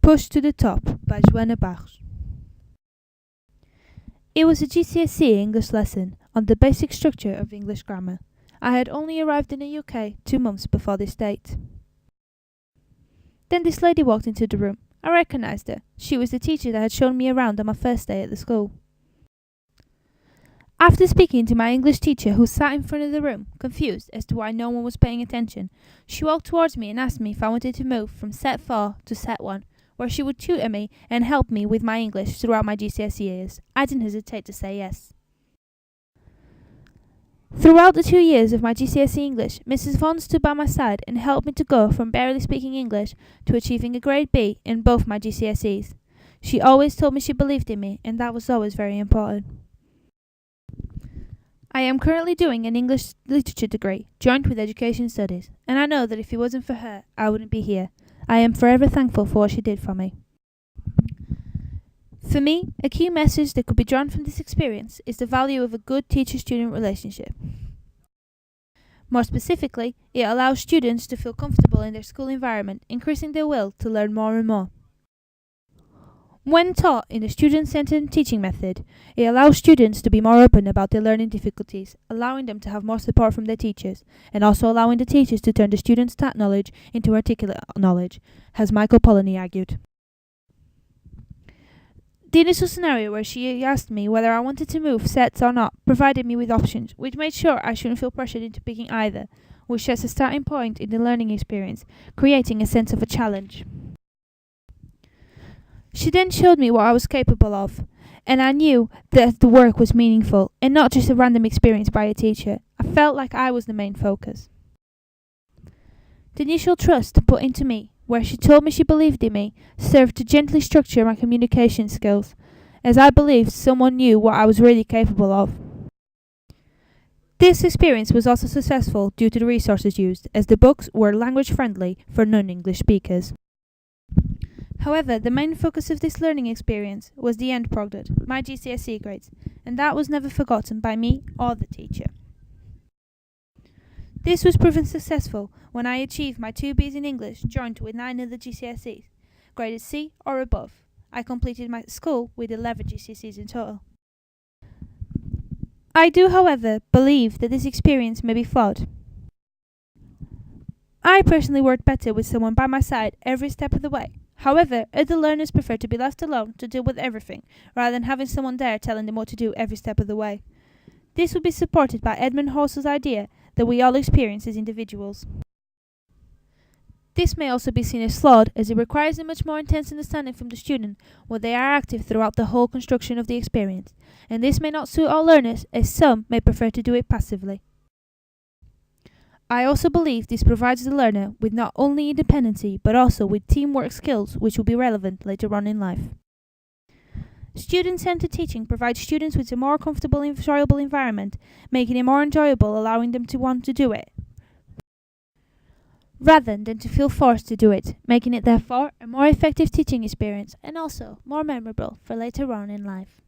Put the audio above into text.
Pushed to the Top by Joanna Bach. It was a GCSE English lesson on the basic structure of English grammar. I had only arrived in the UK 2 months before this date. Then this lady walked into the room. I recognised her. She was the teacher that had shown me around on my first day at the school. After speaking to my English teacher, who sat in front of the room, confused as to why no one was paying attention, she walked towards me and asked me if I wanted to move from Set 4 to Set 1, where she would tutor me and help me with my English throughout my GCSE years. I didn't hesitate to say yes. Throughout the 2 years of my GCSE English, Mrs. Vaughan stood by my side and helped me to go from barely speaking English to achieving a grade B in both my GCSEs. She always told me she believed in me, and that was always very important. I am currently doing an English literature degree, joint with education studies, and I know that if it wasn't for her, I wouldn't be here. I am forever thankful for what she did for me. For me, a key message that could be drawn from this experience is the value of a good teacher-student relationship. More specifically, it allows students to feel comfortable in their school environment, increasing their will to learn more and more. When taught in a student-centered teaching method, it allows students to be more open about their learning difficulties, allowing them to have more support from their teachers, and also allowing the teachers to turn the students' taught knowledge into articulate knowledge, as Michael Polanyi argued. The initial scenario where she asked me whether I wanted to move sets or not provided me with options, which made sure I shouldn't feel pressured into picking either, which sets a starting point in the learning experience, creating a sense of a challenge. She then showed me what I was capable of, and I knew that the work was meaningful and not just a random experience by a teacher. I felt like I was the main focus. The initial trust put into me, where she told me she believed in me, served to gently structure my communication skills, as I believed someone knew what I was really capable of. This experience was also successful due to the resources used, as the books were language-friendly for non-English speakers. However, the main focus of this learning experience was the end product, my GCSE grades, and that was never forgotten by me or the teacher. This was proven successful when I achieved my 2 Bs in English joint with 9 other GCSEs, graded C or above. I completed my school with 11 GCSEs in total. I do, however, believe that this experience may be flawed. I personally worked better with someone by my side every step of the way. However, other learners prefer to be left alone to deal with everything, rather than having someone there telling them what to do every step of the way. This would be supported by Edmund Husserl's idea that we all experience as individuals. This may also be seen as flawed, as it requires a much more intense understanding from the student where they are active throughout the whole construction of the experience, and this may not suit all learners, as some may prefer to do it passively. I also believe this provides the learner with not only independency, but also with teamwork skills which will be relevant later on in life. Student-centered teaching provides students with a more comfortable and enjoyable environment, making it more enjoyable, allowing them to want to do it, rather than to feel forced to do it, making it therefore a more effective teaching experience and also more memorable for later on in life.